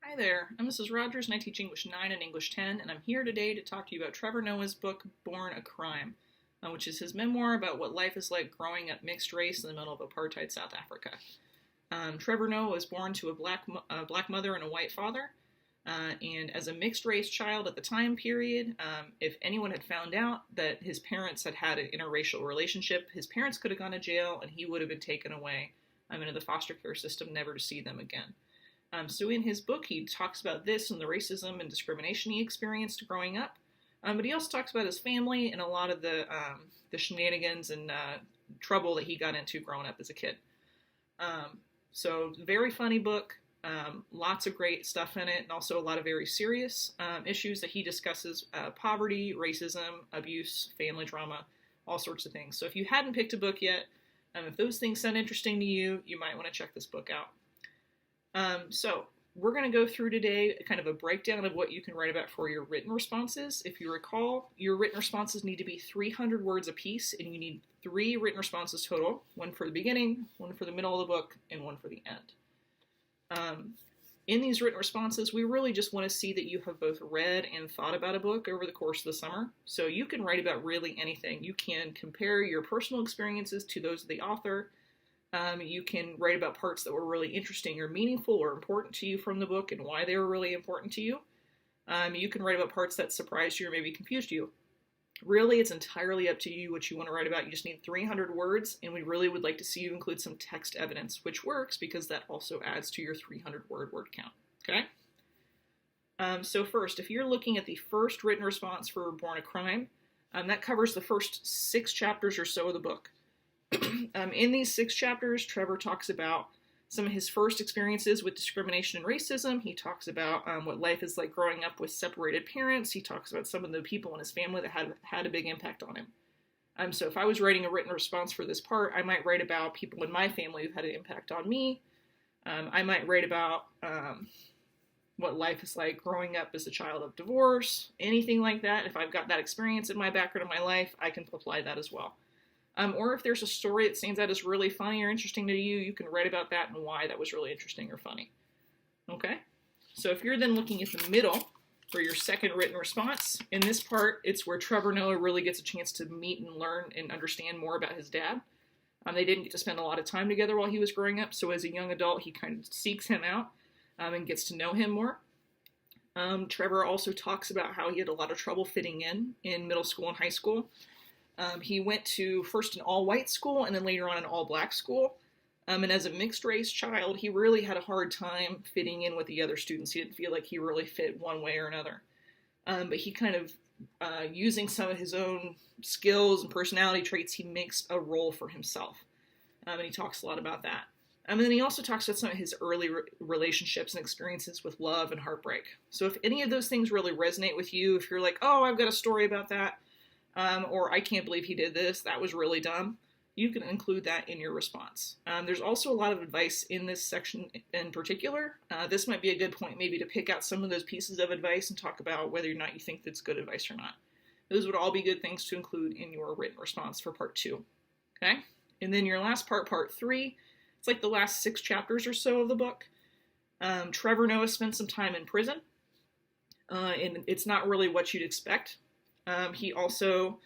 Hi there, I'm Mrs. Rogers and I teach English 9 and English 10, and I'm here today to talk to you about Trevor Noah's book, Born a Crime, which is his memoir about what life is like growing up mixed race in the middle of apartheid South Africa. Trevor Noah was born to a black mother and a white father, and as a mixed race child at the time period, if anyone had found out that his parents had had an interracial relationship, his parents could have gone to jail and he would have been taken away into the foster care system, never to see them again. So in his book, he talks about this and the racism and discrimination he experienced growing up. But he also talks about his family and a lot of the shenanigans and trouble that he got into growing up as a kid. So very funny book, lots of great stuff in it, and also a lot of very serious issues that he discusses, poverty, racism, abuse, family drama, all sorts of things. So if you hadn't picked a book yet, if those things sound interesting to you, you might want to check this book out. So we're going to go through today kind of a breakdown of what you can write about for your written responses. If you recall, your written responses need to be 300 words apiece, and you need 3 written responses total, one for the beginning, one for the middle of the book, and one for the end. In these written responses, we really just want to see that you have both read and thought about a book over the course of the summer. So you can write about really anything. You can compare your personal experiences to those of the author. You can write about parts that were really interesting or meaningful or important to you from the book and why they were really important to you. You can write about parts that surprised you or maybe confused you. Really, it's entirely up to you what you want to write about. You just need 300 words, and we really would like to see you include some text evidence, which works because that also adds to your 300 word count. Okay? So first, if you're looking at the first written response for Born a Crime, that covers the first 6 chapters or so of the book. In these 6 chapters, Trevor talks about some of his first experiences with discrimination and racism. He talks about what life is like growing up with separated parents. He talks about some of the people in his family that had a big impact on him. So if I was writing a written response for this part, I might write about people in my family who had an impact on me. I might write about what life is like growing up as a child of divorce, anything like that. If I've got that experience in my background in my life, I can apply that as well. Or if there's a story that stands out as really funny or interesting to you, you can write about that and why that was really interesting or funny. Okay? So if you're then looking at the middle for your second written response, in this part, it's where Trevor Noah really gets a chance to meet and learn and understand more about his dad. They didn't get to spend a lot of time together while he was growing up, so as a young adult, he kind of seeks him out and gets to know him more. Trevor also talks about how he had a lot of trouble fitting in middle school and high school. He went to first an all-white school and then later on an all-black school. And as a mixed-race child, he really had a hard time fitting in with the other students. He didn't feel like he really fit one way or another. But he kind of, using some of his own skills and personality traits, he makes a role for himself. And he talks a lot about that. And then he also talks about some of his early relationships and experiences with love and heartbreak. So if any of those things really resonate with you, if you're like, oh, I've got a story about that, or I can't believe he did this, that was really dumb, you can include that in your response. There's also a lot of advice in this section in particular. This might be a good point maybe to pick out some of those pieces of advice and talk about whether or not you think that's good advice or not. Those would all be good things to include in your written response for part 2. Okay? And then your last part, part 3, it's like the last 6 chapters or so of the book. Trevor Noah spent some time in prison, and it's not really what you'd expect. He also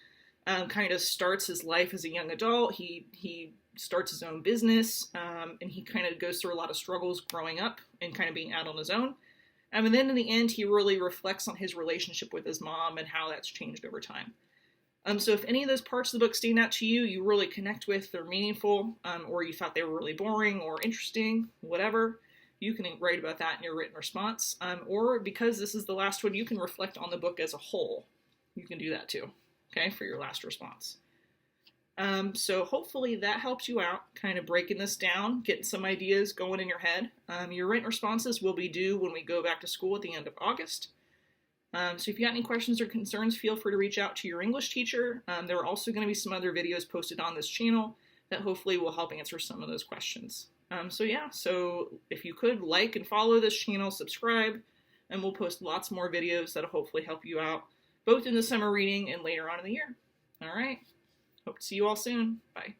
kind of starts his life as a young adult. He starts his own business, and he kind of goes through a lot of struggles growing up and kind of being out on his own. And then in the end, he really reflects on his relationship with his mom and how that's changed over time. So if any of those parts of the book stand out to you, you really connect with, they're meaningful, or you thought they were really boring or interesting, whatever, you can write about that in your written response. Or because this is the last one, you can reflect on the book as a whole. You can do that too, okay, for your last response. So hopefully that helps you out, kind of breaking this down, getting some ideas going in your head. Your written responses will be due when we go back to school at the end of August. So if you got any questions or concerns, feel free to reach out to your English teacher. There are also going to be some other videos posted on this channel that hopefully will help answer some of those questions. So if you could like and follow this channel, subscribe, and we'll post lots more videos that'll hopefully help you out, both in the summer reading and later on in the year. All right. Hope to see you all soon. Bye.